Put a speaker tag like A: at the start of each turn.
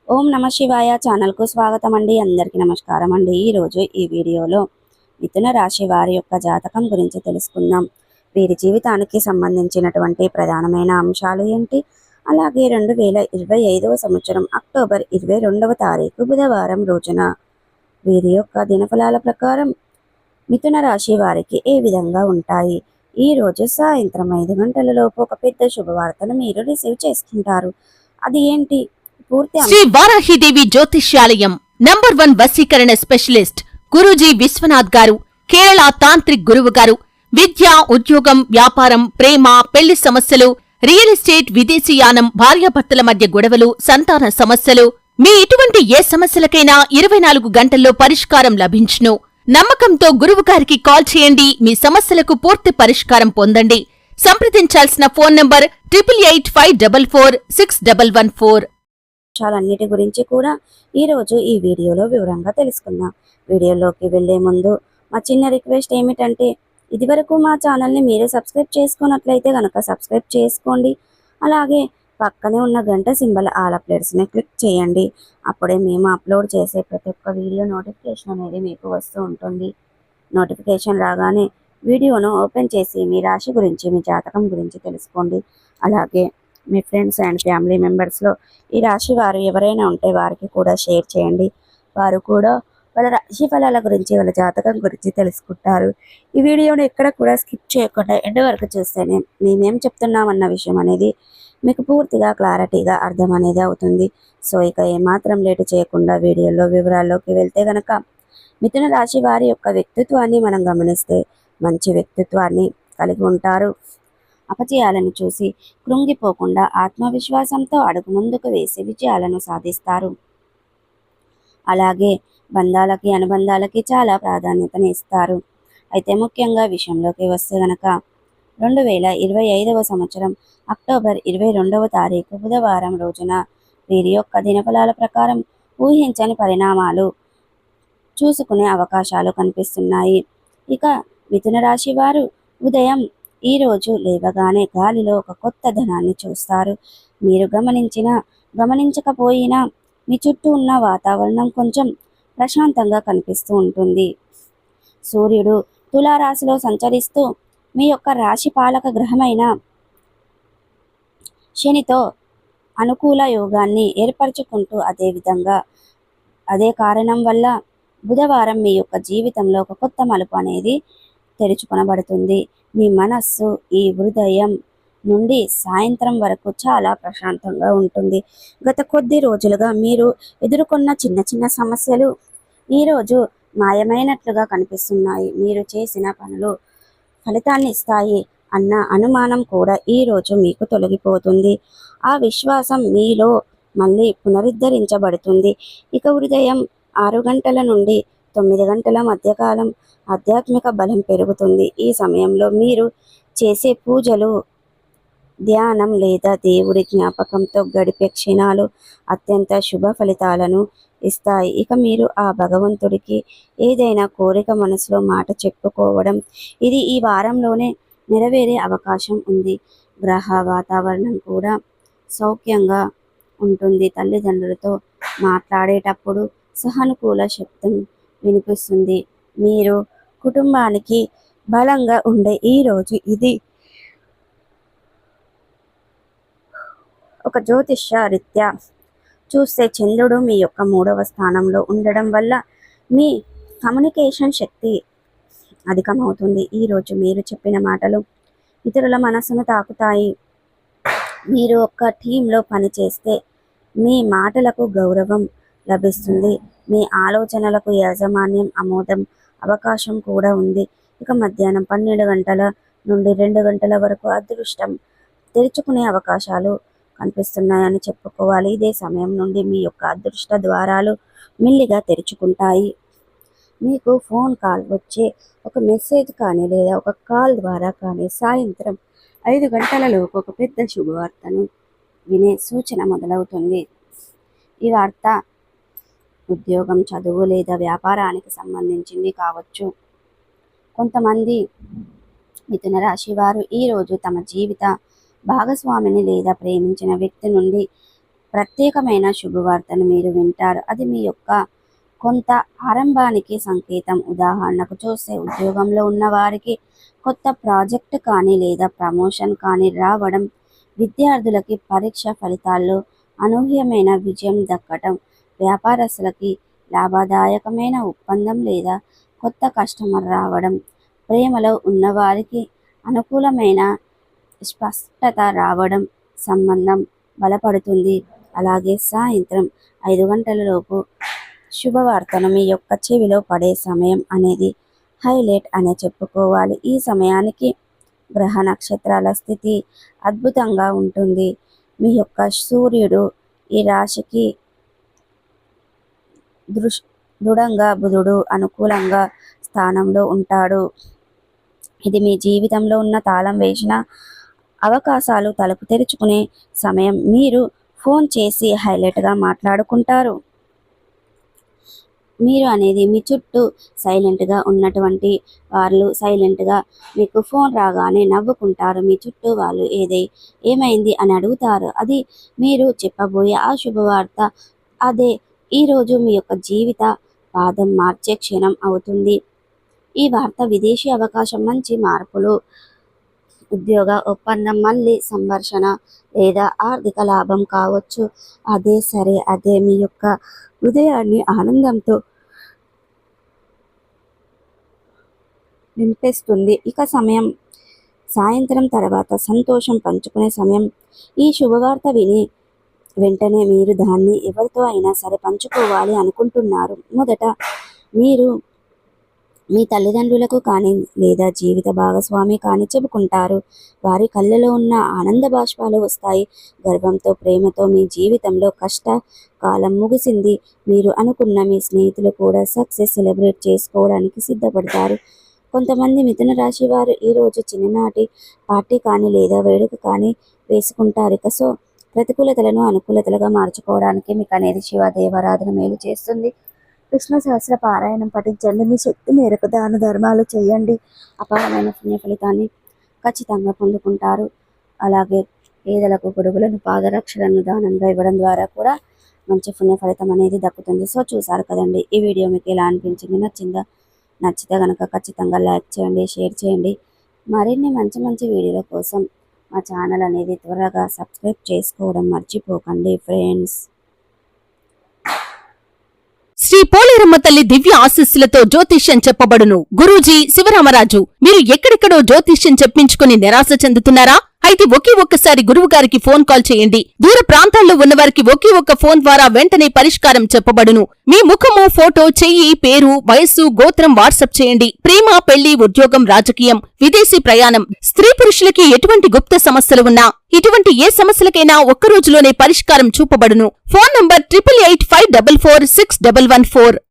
A: ఓం నమ శివాయ ఛానల్కు స్వాగతం అండి. అందరికీ నమస్కారం అండి. ఈరోజు ఈ వీడియోలో మిథున రాశి వారి యొక్క జాతకం గురించి తెలుసుకుందాం. వీరి జీవితానికి సంబంధించినటువంటి ప్రధానమైన అంశాలు ఏంటి, అలాగే 2025వ సంవత్సరం అక్టోబర్ 22వ తారీఖు బుధవారం రోజున వీరి యొక్క దినఫలాల ప్రకారం మిథున రాశి వారికి ఏ విధంగా ఉంటాయి. ఈ రోజు సాయంత్రం 5 గంటల లోపు ఒక పెద్ద శుభవార్తను మీరు రిసీవ్ చేసుకుంటారు. అది ఏంటి?
B: శ్రీ వారాహిదేవి జ్యోతిష్యాలయం నంబర్ 1 వశీకరణ స్పెషలిస్ట్ గురూజీ విశ్వనాథ్ గారు, కేరళ తాంత్రిక్ గురువు గారు. విద్య, ఉద్యోగం, వ్యాపారం, ప్రేమ, పెళ్లి సమస్యలు, రియల్ ఎస్టేట్, విదేశీయానం, భార్యాభర్తల మధ్య గొడవలు, సంతాన సమస్యలు, మీ ఇటువంటి ఏ సమస్యలకైనా 24 గంటల్లో పరిష్కారం లభించును. నమ్మకంతో గురువుగారికి కాల్ చేయండి. మీ సమస్యలకు పూర్తి పరిష్కారం పొందండి. సంప్రదించాల్సిన ఫోన్ నంబర్ 8885446114.
A: విషయాలన్నిటి గురించి కూడా ఈరోజు ఈ వీడియోలో వివరంగా తెలుసుకుందాం. వీడియోలోకి వెళ్లే ముందు మా చిన్న రిక్వెస్ట్ ఏమిటంటే, ఇదివరకు మా ఛానల్ని మీరు సబ్స్క్రైబ్ చేసుకున్నట్లయితే కనుక సబ్స్క్రైబ్ చేసుకోండి. అలాగే పక్కనే ఉన్న గంట సింబల్ ఆల్ అప్డేట్స్ని క్లిక్ చేయండి. అప్పుడే మేము అప్లోడ్ చేసే ప్రతి ఒక్క వీడియో నోటిఫికేషన్ అనేది మీకు వస్తూ ఉంటుంది. నోటిఫికేషన్ రాగానే వీడియోను ఓపెన్ చేసి మీ రాశి గురించి, మీ జాతకం గురించి తెలుసుకోండి. అలాగే మీ ఫ్రెండ్స్ అండ్ ఫ్యామిలీ మెంబర్స్లో ఈ రాశి వారు ఎవరైనా ఉంటే వారికి కూడా షేర్ చేయండి. వారు కూడా వాళ్ళ రాశి ఫలాల గురించి, వాళ్ళ జాతకం గురించి తెలుసుకుంటారు. ఈ వీడియోను ఎక్కడ కూడా స్కిప్ చేయకుండా ఎండ్ వరకు చూస్తేనే మేమేం చెప్తున్నామన్న విషయం అనేది మీకు పూర్తిగా క్లారిటీగా అర్థం అనేది అవుతుంది. సో ఇక ఏమాత్రం లేటు చేయకుండా వీడియోలో వివరాల్లోకి వెళ్తే గనక, మిథున రాశి వారి యొక్క వ్యక్తిత్వాన్ని మనం గమనిస్తే మంచి వ్యక్తిత్వాన్ని కలిగి ఉంటారు. అపజయాలను చూసి కృంగిపోకుండా ఆత్మవిశ్వాసంతో అడుగు ముందుకు వేసి విజయాలను సాధిస్తారు. అలాగే బంధాలకి, అనుబంధాలకి చాలా ప్రాధాన్యతని ఇస్తారు. అయితే ముఖ్యంగా విషయంలోకి వస్తే గనక 2025వ సంవత్సరం అక్టోబర్ 22వ తారీఖు బుధవారం రోజున వీరి యొక్క దినఫలాల ప్రకారం ఊహించని పరిణామాలు చూసుకునే అవకాశాలు కనిపిస్తున్నాయి. ఇక మిథున రాశి వారు ఉదయం ఈరోజు లేవగానే గాలిలో ఒక కొత్త ధనాన్ని చూస్తారు. మీరు గమనించకపోయినా మీ చుట్టూ ఉన్న వాతావరణం కొంచెం ప్రశాంతంగా కనిపిస్తూ ఉంటుంది. సూర్యుడు తులారాశిలో సంచరిస్తూ మీ యొక్క రాశి పాలక గ్రహమైన శనితో అనుకూల యోగాన్ని ఏర్పరచుకుంటూ అదే కారణం వల్ల బుధవారం మీ యొక్క జీవితంలో ఒక కొత్త మలుపు అనేది తెరుచుకొనబడుతుంది. మీ మనస్సు ఈ ఉదయం నుండి సాయంత్రం వరకు చాలా ప్రశాంతంగా ఉంటుంది. గత కొద్ది రోజులుగా మీరు ఎదుర్కొన్న చిన్న చిన్న సమస్యలు ఈరోజు మాయమైనట్లుగా కనిపిస్తున్నాయి. మీరు చేసిన పనులు ఫలితాన్ని ఇస్తాయి అన్న అనుమానం కూడా ఈరోజు మీకు తొలగిపోతుంది. ఆ విశ్వాసం మీలో మళ్ళీ పునరుద్ధరించబడుతుంది. ఇక ఉదయం 6 గంటల నుండి 9 గంటల మధ్యకాలం ఆధ్యాత్మిక బలం పెరుగుతుంది. ఈ సమయంలో మీరు చేసే పూజలు, ధ్యానం లేదా దేవుడి జ్ఞాపకంతో గడిపే క్షణాలు అత్యంత శుభ ఫలితాలను ఇస్తాయి. ఇక మీరు ఆ భగవంతుడికి ఏదైనా కోరిక మనసులో మాట చెప్పుకోవడం, ఇది ఈ వారంలోనే నెరవేరే అవకాశం ఉంది. గ్రహ వాతావరణం కూడా సౌఖ్యంగా ఉంటుంది. తల్లిదండ్రులతో మాట్లాడేటప్పుడు సానుకూల శబ్దం వినిపిస్తుంది. మీరు కుటుంబానికి బలంగా ఉండే ఈ రోజు ఇది. ఒక జ్యోతిష్య రీత్యా చూస్తే చంద్రుడు మీ యొక్క 3వ స్థానంలో ఉండడం వల్ల మీ కమ్యూనికేషన్ శక్తి అధికమవుతుంది. ఈరోజు మీరు చెప్పిన మాటలు ఇతరుల మనసును తాకుతాయి. మీరు ఒక టీంలో పనిచేస్తే మీ మాటలకు గౌరవం లభిస్తుంది. మీ ఆలోచనలకు యాజమాన్యం ఆమోదం అవకాశం కూడా ఉంది. ఇక మధ్యాహ్నం 12 గంటల నుండి 2 గంటల వరకు అదృష్టం తెరుచుకునే అవకాశాలు కనిపిస్తున్నాయని చెప్పుకోవాలి. ఇదే సమయం నుండి మీ యొక్క అదృష్ట ద్వారాలు మెల్లిగా తెరుచుకుంటాయి. మీకు ఫోన్ కాల్ వచ్చే ఒక మెసేజ్ కానీ లేదా ఒక కాల్ ద్వారా కానీ సాయంత్రం 5 గంటలలోపు ఒక పెద్ద శుభవార్తను వినే సూచన మొదలవుతుంది. ఈ వార్త ఉద్యోగం, చదువు లేదా వ్యాపారానికి సంబంధించింది కావచ్చు. కొంతమంది మిథున రాశి వారు ఈరోజు తమ జీవిత భాగస్వామిని లేదా ప్రేమించిన వ్యక్తి నుండి ప్రత్యేకమైన శుభవార్తను మీరు వింటారు. అది మీ యొక్క కొంత ఆరంభానికి సంకేతం. ఉదాహరణకు చూస్తే ఉద్యోగంలో ఉన్న వారికి కొత్త ప్రాజెక్ట్ కానీ లేదా ప్రమోషన్ కానీ రావడం, విద్యార్థులకి పరీక్ష ఫలితాల్లో అనూహ్యమైన విజయం దక్కడం, వ్యాపారస్తులకి లాభదాయకమైన ఒప్పందం లేదా కొత్త కస్టమర్ రావడం, ప్రేమలో ఉన్నవారికి అనుకూలమైన స్పష్టత రావడం, సంబంధం బలపడుతుంది. అలాగే సాయంత్రం 5 గంటలలోపు శుభవార్తను మీ యొక్క చెవిలో పడే సమయం అనేది హైలైట్ అనే చెప్పుకోవాలి. ఈ సమయానికి గ్రహ నక్షత్రాల స్థితి అద్భుతంగా ఉంటుంది. మీ యొక్క సూర్యుడు ఈ రాశికి దృఢంగా, బుధుడు అనుకూలంగా స్థానంలో ఉంటాడు. ఇది మీ జీవితంలో ఉన్న తాళం వేసిన అవకాశాలు తలుపు తెరుచుకునే సమయం. మీరు ఫోన్ చేసి హైలైట్గా మాట్లాడుకుంటారు. మీరు అనేది మీ చుట్టూ సైలెంట్గా ఉన్నటువంటి వాళ్ళు సైలెంట్గా మీకు ఫోన్ రాగానే నవ్వుకుంటారు. మీ చుట్టూ వాళ్ళు ఏమైంది అని అడుగుతారు. అది మీరు చెప్పబోయే ఆ శుభవార్త. అదే ఈరోజు మీ యొక్క జీవిత పాదం మార్చే క్షణం అవుతుంది. ఈ వార్త విదేశీ అవకాశం, మంచి మార్పులు, ఉద్యోగ ఒప్పందం, మళ్ళీ సంభాషణ లేదా ఆర్థిక లాభం కావచ్చు. అదే మీ యొక్క హృదయాన్ని ఆనందంతో నింపేస్తుంది. ఇక సమయం సాయంత్రం తర్వాత సంతోషం పంచుకునే సమయం. ఈ శుభవార్త విని వెంటనే మీరు దాన్ని ఎవరితో అయినా సరే పంచుకోవాలి అనుకుంటున్నారు. మొదట మీరు మీ తల్లిదండ్రులకు కానీ లేదా జీవిత భాగస్వామి కానీ చెప్పుకుంటారు. వారి కళ్ళలో ఉన్న ఆనంద బాష్పాలు వస్తాయి. గర్వంతో, ప్రేమతో మీ జీవితంలో కష్ట కాలం ముగిసింది. మీరు అనుకున్న మీ స్నేహితులు కూడా సక్సెస్ సెలబ్రేట్ చేసుకోవడానికి సిద్ధపడతారు. కొంతమంది మిథున రాశి వారు ఈరోజు చిన్ననాటి పార్టీ కానీ లేదా వేడుక కానీ వేసుకుంటారు. సో ప్రతికూలతలను అనుకూలతలుగా మార్చుకోవడానికి మీకు అనేది శివ దేవారాధన మేలు చేస్తుంది. విష్ణు సహస్ర పారాయణం పఠించండి. మీ శక్తి మేరకు దాన ధర్మాలు చేయండి. అపారమైన పుణ్య ఫలితాన్ని ఖచ్చితంగా పొందుకుంటారు. అలాగే పేదలకు గొడుగులను, పాదరక్షలను దానంగా ఇవ్వడం ద్వారా కూడా మంచి పుణ్య ఫలితం అనేది దక్కుతుంది. సో చూసారు కదండి, ఈ వీడియో మీకు ఎలా అనిపించింది? నచ్చితే కనుక ఖచ్చితంగా లైక్ చేయండి, షేర్ చేయండి. మరిన్ని మంచి వీడియోల కోసం మా ఛానల్ అనేది త్వరగా సబ్స్క్రైబ్ చేసుకోవడం మర్చిపోకండి ఫ్రెండ్స్.
B: శ్రీ పోలేరమ్మ తల్లి దివ్య ఆశీస్సులతో జ్యోతిష్యం చెప్పబడును. గురూజీ శివరామరాజు. మీరు ఎక్కడెక్కడో జ్యోతిష్యం చెప్పించుకుని నిరాశ చెందుతున్నారా? అయితే ఒకే ఒక్కసారి గురువు గారికి ఫోన్ కాల్ చేయండి. దూర ప్రాంతాల్లో ఉన్నవారికి ఒకే ఒక్క ఫోన్ ద్వారా వెంటనే పరిష్కారం చెప్పబడును. మీ ముఖము, ఫోటో, చెయ్యి, పేరు, వయస్సు, గోత్రం వాట్సాప్ చేయండి. ప్రేమ, పెళ్లి, ఉద్యోగం, రాజకీయం, విదేశీ ప్రయాణం, స్త్రీ పురుషులకి ఎటువంటి గుప్త సమస్యలు ఉన్నా, ఇటువంటి ఏ సమస్యలకైనా ఒక్క రోజులోనే పరిష్కారం చూపబడును. Phone number 8885446114.